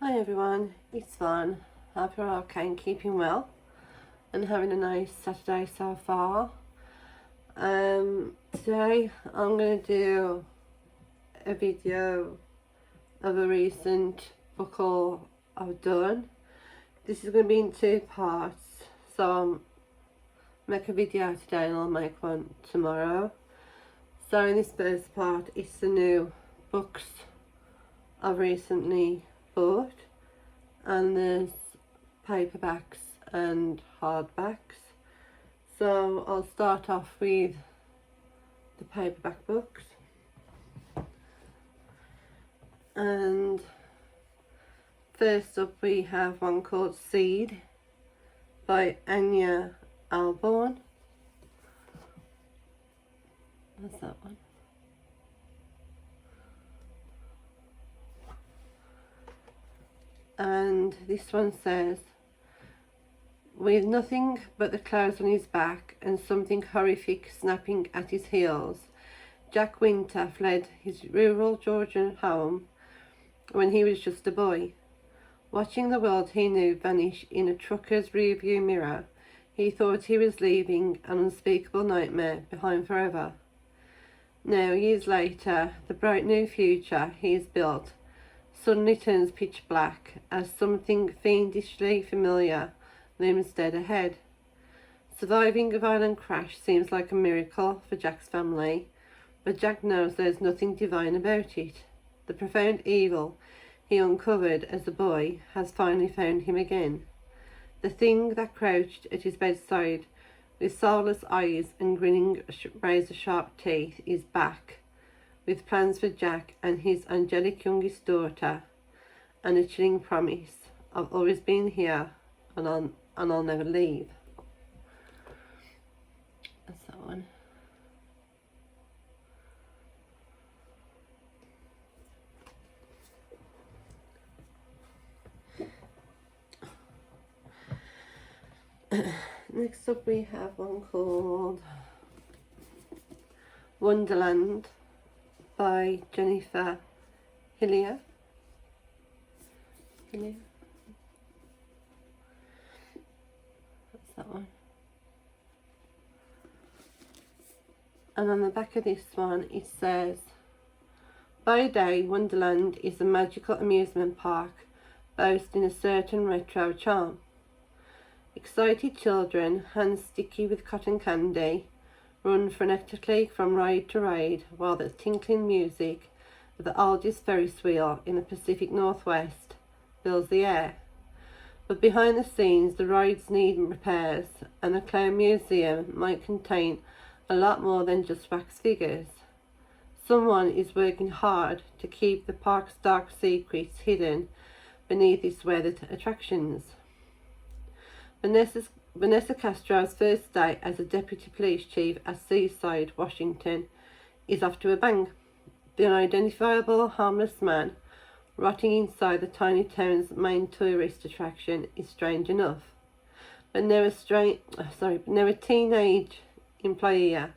Hi everyone, it's Van. Hope you're okay and keeping well and having a nice Saturday so far. Today I'm going to do a video of a recent book haul I've done. This is going to be in two parts, so I'll make a video today and I'll make one tomorrow. So in this first part, it's the new books I've recently bought, and there's paperbacks and hardbacks. So I'll start off with the paperback books, and first up we have one called Seed by Anya Alborn. What's that one? And this one says, with nothing but the clouds on his back and something horrific snapping at his heels, Jack Winter fled his rural Georgian home when he was just a boy. Watching the world he knew vanish in a trucker's rearview mirror, he thought he was leaving an unspeakable nightmare behind forever. Now, years later, the bright new future he has built suddenly turns pitch black as something fiendishly familiar looms dead ahead. Surviving a violent crash seems like a miracle for Jack's family, but Jack knows there's nothing divine about it. The profound evil he uncovered as a boy has finally found him again. The thing that crouched at his bedside with soulless eyes and grinning razor-sharp teeth is back, with plans for Jack and his angelic youngest daughter, and a chilling promise of always being here and I'll never leave. That's that one. Next up we have one called Wonderland by Jennifer Hillier. That's that one. And on the back of this one it says, by day, Wonderland is a magical amusement park boasting a certain retro charm. Excited children, hands sticky with cotton candy, run frenetically from ride to ride while the tinkling music of the oldest Ferris wheel in the Pacific Northwest fills the air. But behind the scenes, the rides need repairs, and a clown museum might contain a lot more than just wax figures. Someone is working hard to keep the park's dark secrets hidden beneath its weathered attractions. Vanessa Castro's first day as a deputy police chief at Seaside, Washington, is off to a bang. The unidentifiable harmless man rotting inside the tiny town's main tourist attraction is strange enough. But now a teenage employee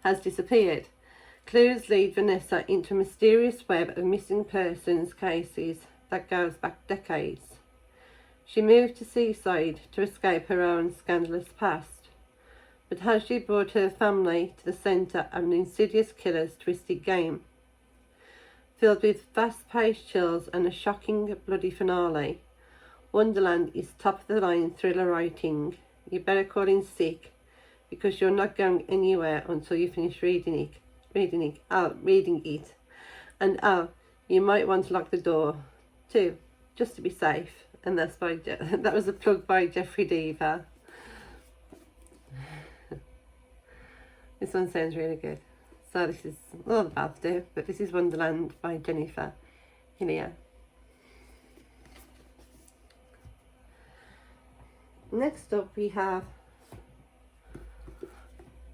has disappeared. Clues lead Vanessa into a mysterious web of missing persons cases that goes back decades. She moved to Seaside to escape her own scandalous past, but has she brought her family to the centre of an insidious killer's twisted game? Filled with fast-paced chills and a shocking, bloody finale, Wonderland is top-of-the-line thriller writing. You better call in sick, because you're not going anywhere until you finish reading it. And you might want to lock the door too, just to be safe. And that's by that was a plug by Jeffrey Deaver. This one sounds really good. So this is all about to do, but this is Wonderland by Jennifer Hillier. Next up we have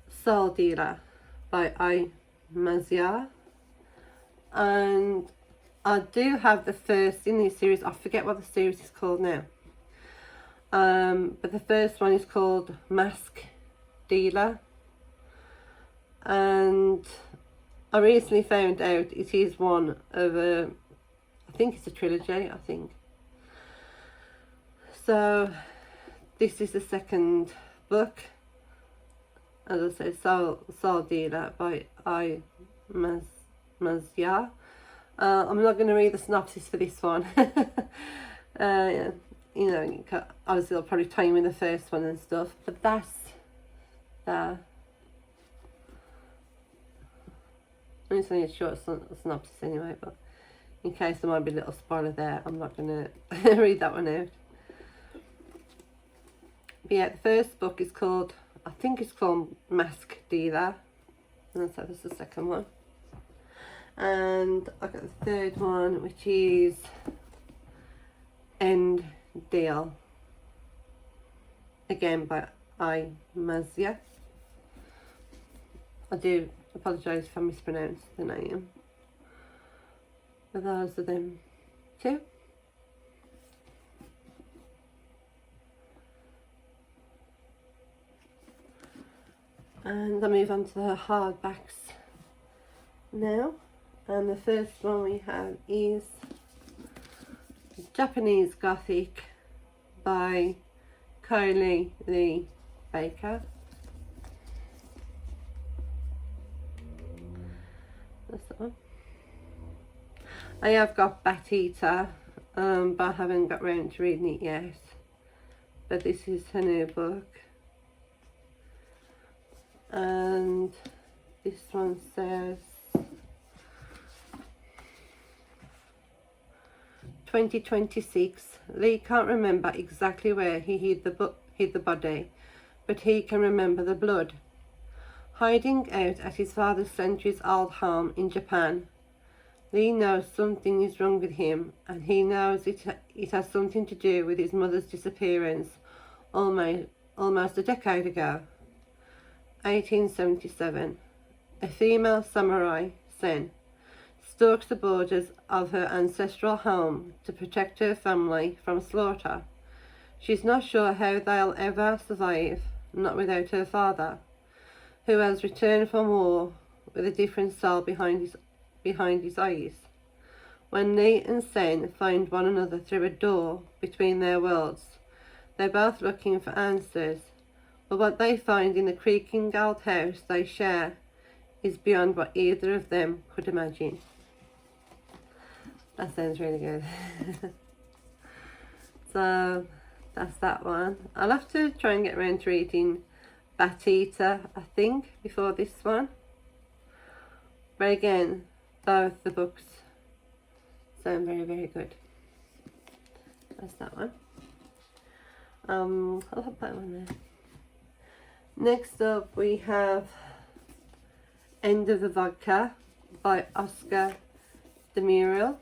Soul Dealer by I Maziar, and I do have the first in this series. I forget what the series is called now. But the first one is called Mask Dealer. And I recently found out it is one of think it's a trilogy, I think. So this is the second book. As I said, Soul Dealer by Mazia. I'm not going to read the synopsis for this one. Yeah, you know, obviously I'll probably time in the first one and stuff, but that's there. It's only a short synopsis anyway, but in case there might be a little spoiler there, I'm not going to read that one out. But yeah, the first book is called, I think it's called Mask Dealer, and that's the second one. And I got the third one, which is End Deal, again by Mazia. I do apologise if I mispronounce the name. But those are them two. And I move on to the hardbacks now. And the first one we have is Japanese Gothic by Kylie Lee Baker. That's that one. I have got Bat Eater, but I haven't got round to reading it yet. But this is her new book. And this one says 2026. Lee can't remember exactly where he hid the body, but he can remember the blood. Hiding out at his father's centuries-old home in Japan, Lee knows something is wrong with him, and he knows it has something to do with his mother's disappearance almost a decade ago. 1877. A female samurai, Sen, stalks the borders of her ancestral home to protect her family from slaughter. She's not sure how they'll ever survive, not without her father, who has returned from war with a different soul behind his eyes. When Lee and Sen find one another through a door between their worlds, they're both looking for answers, but what they find in the creaking old house they share is beyond what either of them could imagine. That sounds really good. So that's that one. I'll have to try and get around to reading Bat Eater, I think, before this one. But again, both the books sound very, very good. That's that one. I'll put that one there. Next up we have End of the Vodka by Oscar de Murriel.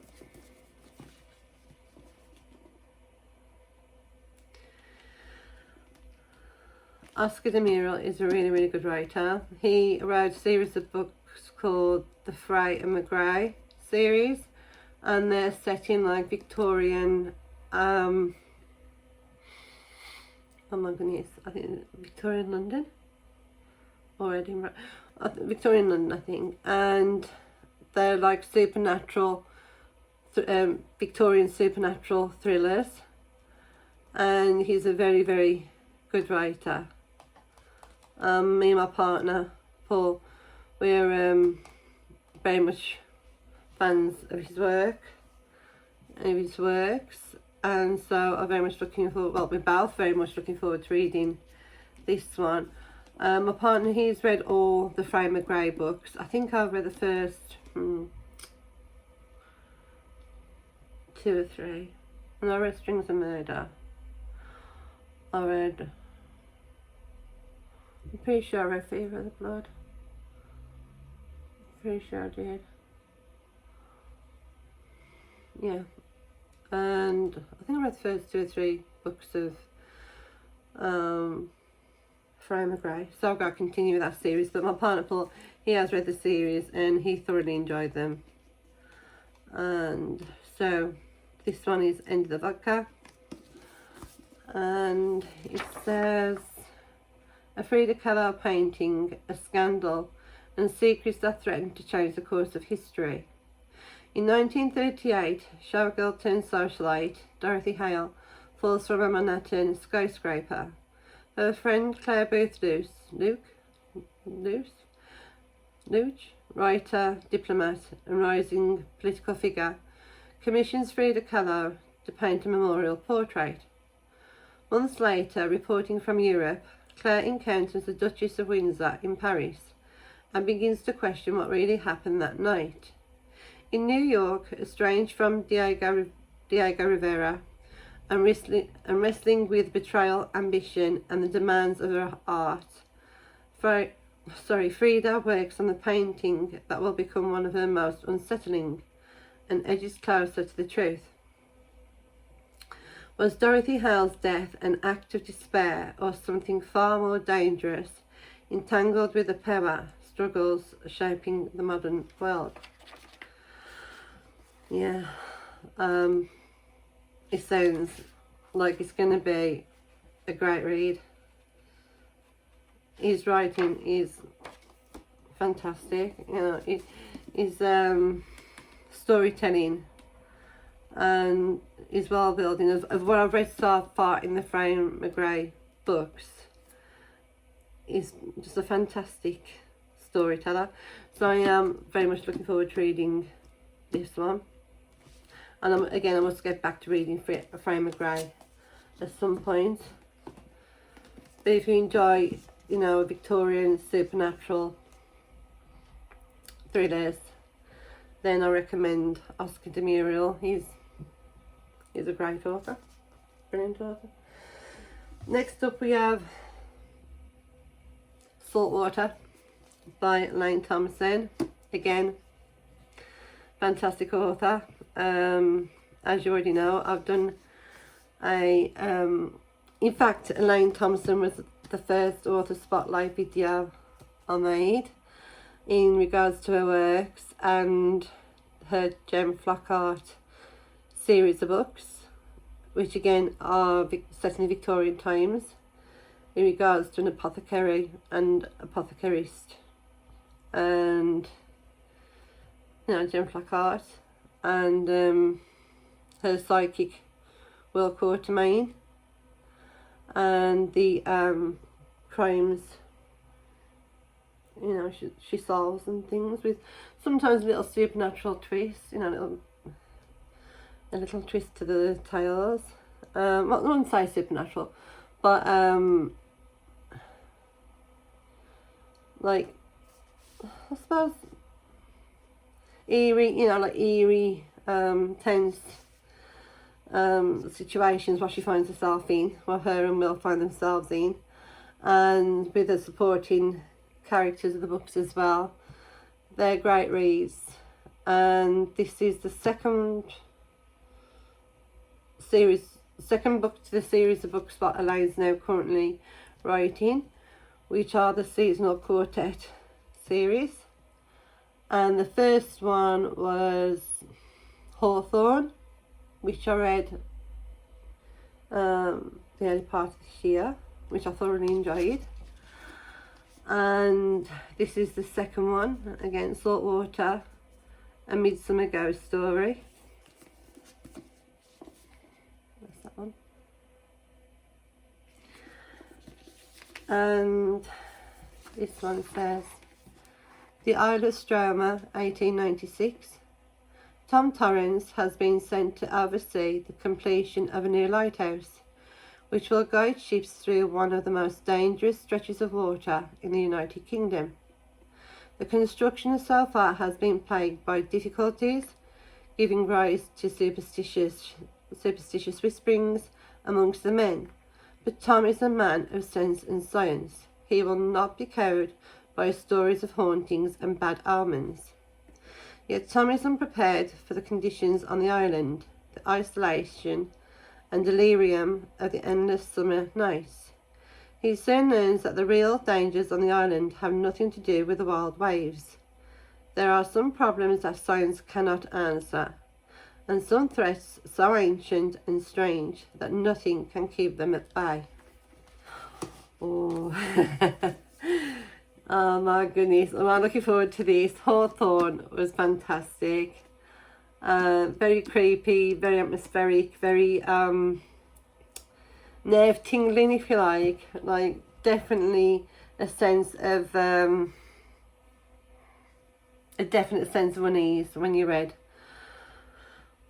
Oscar de Murriel is a really, really good writer. He wrote a series of books called the Fry and McGray series, and they're set in like Victorian, oh my goodness, I think Victorian London or Edinburgh, Victorian London I think, and they're like supernatural, Victorian supernatural thrillers, and he's a very, very good writer. Me and my partner Paul, we're very much fans of his work, and so I'm very much looking forward, well, we're both very much looking forward to reading this one. My partner, he's read all the Fry McGray books. I think I've read the first 2 or 3, and I read Strings of Murder. I'm pretty sure I read Fever of the Blood. Pretty sure I did. Yeah. And I think I read the first 2 or 3 books of Fry McGray. So I've got to continue with that series. But my partner Paul, he has read the series and he thoroughly enjoyed them. And so this one is End of the Vodka. And it says, a Frida Kahlo painting, a scandal, and secrets that threaten to change the course of history. In 1938, showgirl turned socialite Dorothy Hale falls from a Manhattan skyscraper. Her friend Claire Booth Luce, writer, diplomat, and rising political figure, commissions Frida Kahlo to paint a memorial portrait. Months later, reporting from Europe, Claire encounters the Duchess of Windsor in Paris and begins to question what really happened that night. In New York, estranged from Diego Rivera and wrestling with betrayal, ambition, and the demands of her art, Frida works on the painting that will become one of her most unsettling and edges closer to the truth. Was Dorothy Hale's death an act of despair or something far more dangerous, entangled with the power struggles shaping the modern world? Yeah, it sounds like it's going to be a great read. His writing is fantastic, you know, his storytelling and his world building of what I've read so far in the Frame McGray books is just a fantastic storyteller. So I am very much looking forward to reading this one. And I must get back to reading Frame McGray at some point. But if you enjoy, you know, Victorian supernatural thrillers, then I recommend Oscar de Muriel. He's a great author, brilliant author. Next up we have Saltwater by Lane Thompson. Again, fantastic author. As you already know, I've done in fact, Elaine Thompson was the first author spotlight video I made in regards to her works and her Gem Flockhart series of books, which again are set in the Victorian times, in regards to an apothecary and apothecarist, and you know, Gem Flockhart and her psychic Will Quartermain, and the crimes, you know, she solves and things, with sometimes a little supernatural twist, you know, a little twist to the tales. Well, I wouldn't say supernatural, but like, I suppose eerie, you know, like eerie, tense situations what she finds herself in, what her and Will find themselves in, and with the supporting characters of the books as well. They're great reads, and this is the second book to the series of books that Elaine's now currently writing, which are the Seasonal Quartet series. And the first one was Hawthorne, which I read the early part of this year, which I thoroughly enjoyed. And this is the second one, again, Saltwater, A Midsummer Ghost Story. That's that one. And this one says, The Isle of Stroma, 1896. Tom Torrance has been sent to oversee the completion of a new lighthouse, which will guide ships through one of the most dangerous stretches of water in the United Kingdom. The construction so far has been plagued by difficulties, giving rise to superstitious whisperings amongst the men. But Tom is a man of sense and science. He will not be cowed by stories of hauntings and bad omens. Yet Tom is unprepared for the conditions on the island, the isolation and delirium of the endless summer nights. He soon learns that the real dangers on the island have nothing to do with the wild waves. There are some problems that science cannot answer, and some threats so ancient and strange that nothing can keep them at bay. Oh, oh my goodness, I'm looking forward to this. Hawthorne was fantastic. Very creepy, very atmospheric, very nerve tingling, if you like definitely a sense of a definite sense of unease when you read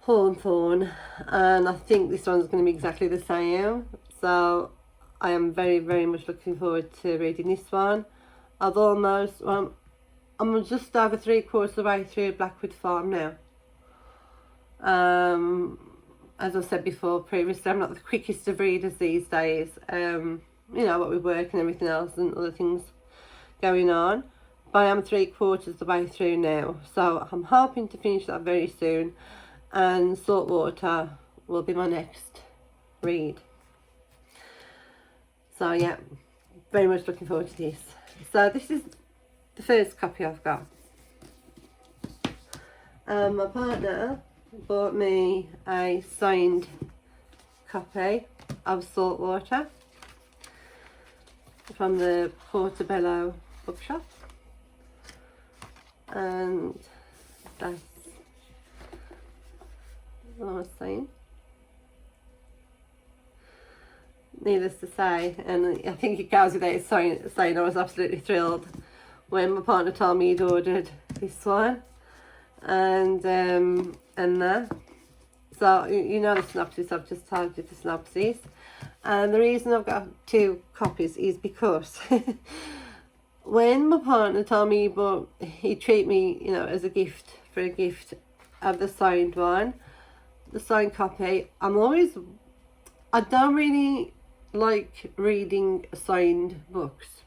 Hawthorne, and I think this one's going to be exactly the same. So I am very, very much looking forward to reading this one. I've almost, I'm just over 3/4 of the way through Blackwood Farm now. As I said before previously, I'm not the quickest of readers these days. You know, what with work and everything else and other things going on. But I am 3/4 of the way through now, so I'm hoping to finish that very soon. And Saltwater will be my next read. So yeah, very much looking forward to this. So this is the first copy I've got. My partner bought me a signed copy of Saltwater from the Portobello bookshop, and that's what I was saying. Needless to say, and I think it goes without saying, I was absolutely thrilled when my partner told me he'd ordered this one, and that. So you know the synopsis. I've just told you the synopsis, and the reason I've got 2 copies is because when my partner told me he'd treat me, you know, as a gift of the signed one, the signed copy. I don't really like reading signed books,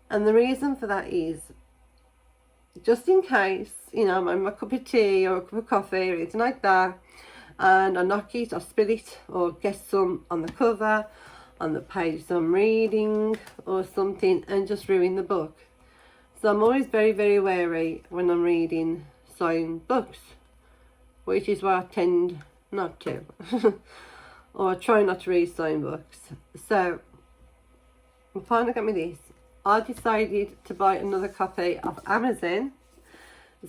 and the reason for that is just in case, you know, I'm having my cup of tea or a cup of coffee or anything like that, and I knock it or spill it or get some on the cover, on the page I'm reading or something, and just ruin the book. So I'm always very, very wary when I'm reading signed books, which is why I tend not to or I try not to read signed books. So my partner got me this. I decided to buy another copy off Amazon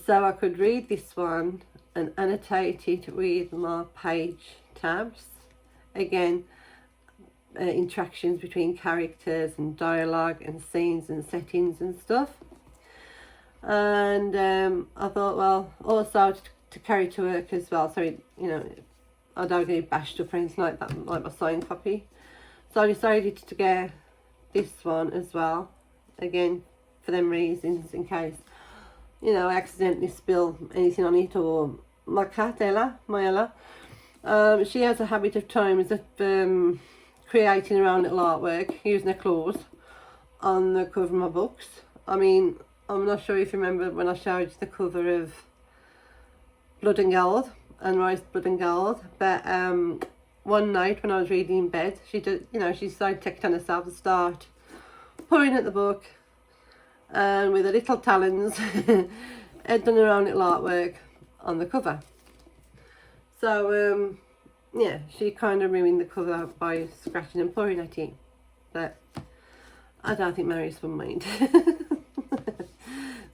so I could read this one and annotate it with my page tabs. Again, interactions between characters and dialogue and scenes and settings and stuff. And I thought, well, also to carry to work as well, so it, you know, I don't get bashed up or anything like that, like my signed copy. So I decided to get this one as well, again for them reasons, in case, you know, I accidentally spill anything on it. Or my cat Ella, she has a habit of times of creating her own little artwork using her claws on the cover of my books. I mean, I'm not sure if you remember when I showed you the cover of Blood and Gold and Rice, Blood and Gold, but one night when I was reading in bed, she decided to take it on herself and start pulling at the book, and with her little talons had done her own little artwork on the cover. So yeah, she kind of ruined the cover by scratching and pulling at it, but I don't think Marius would mind.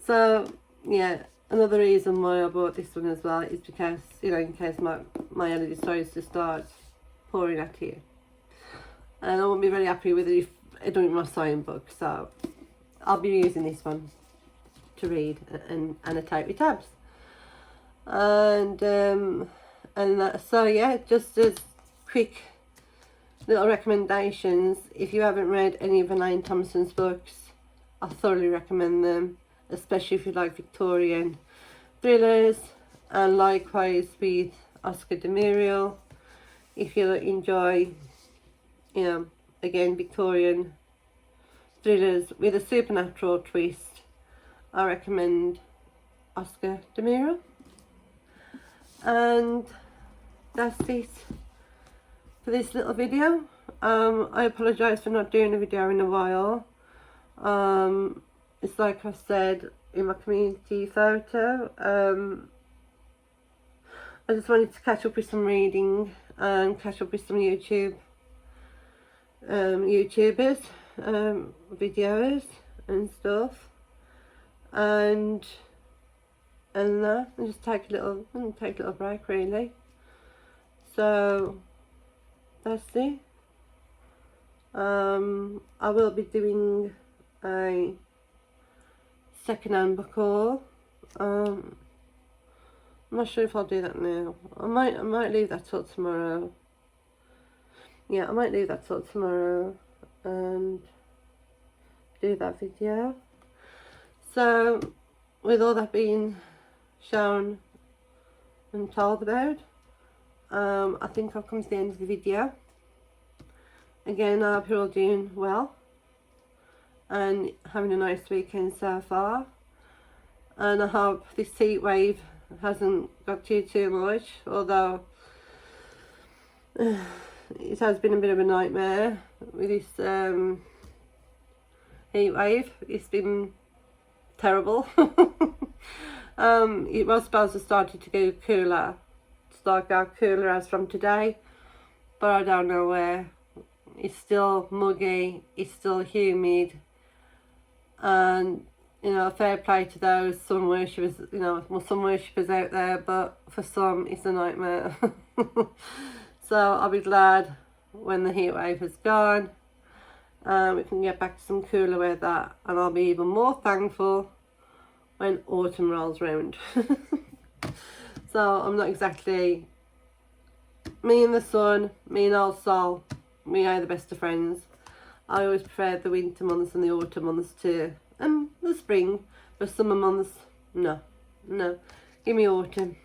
So yeah, another reason why I bought this one as well is because, you know, in case my Ella decides to start pouring at you, and I won't be very happy with it if I don't read my signed book. So I'll be using this one to read and annotate with tabs. And so yeah, just as quick little recommendations, if you haven't read any of Elaine Thompson's books, I thoroughly recommend them, especially if you like Victorian thrillers, and likewise with Oscar de Muriel. If you enjoy, you know, again, Victorian thrillers with a supernatural twist, I recommend Oscar de Muriel. And that's it for this little video. I apologise for not doing a video in a while. It's like I said in my community photo, I just wanted to catch up with some reading and catch up with some YouTubers, videos and stuff, and and just take a little break really. So that's it. I will be doing a second-hand book haul. I'm not sure if I'll do that now. I might leave that till tomorrow. Yeah, I might leave that till tomorrow and do that video. So with all that being shown and told about, I think I've come to the end of the video. Again, I hope you're all doing well and having a nice weekend so far, and I hope this heat wave hasn't got too much, although it has been a bit of a nightmare with this heat wave. It's been terrible. It was supposed to start to go cooler, as from today, but I don't know where. It's still muggy, it's still humid, and you know, fair play to those sun worshippers, you know, sun worshippers out there, but for some it's a nightmare. So I'll be glad when the heat wave is gone, we can get back to some cooler weather, and I'll be even more thankful when autumn rolls round. So I'm not exactly, me and the sun, me and old Sol, we are the best of friends. I always prefer the winter months and the autumn months to the spring, but summer months, no. Give me autumn.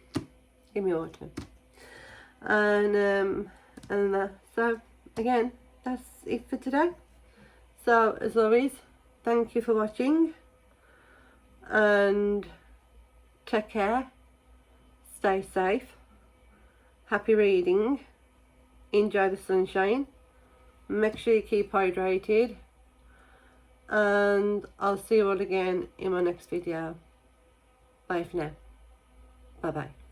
And so again, that's it for today. So as always, thank you for watching, and take care, stay safe, happy reading, enjoy the sunshine, make sure you keep hydrated, and I'll see you all again in my next video. Bye for now. Bye bye.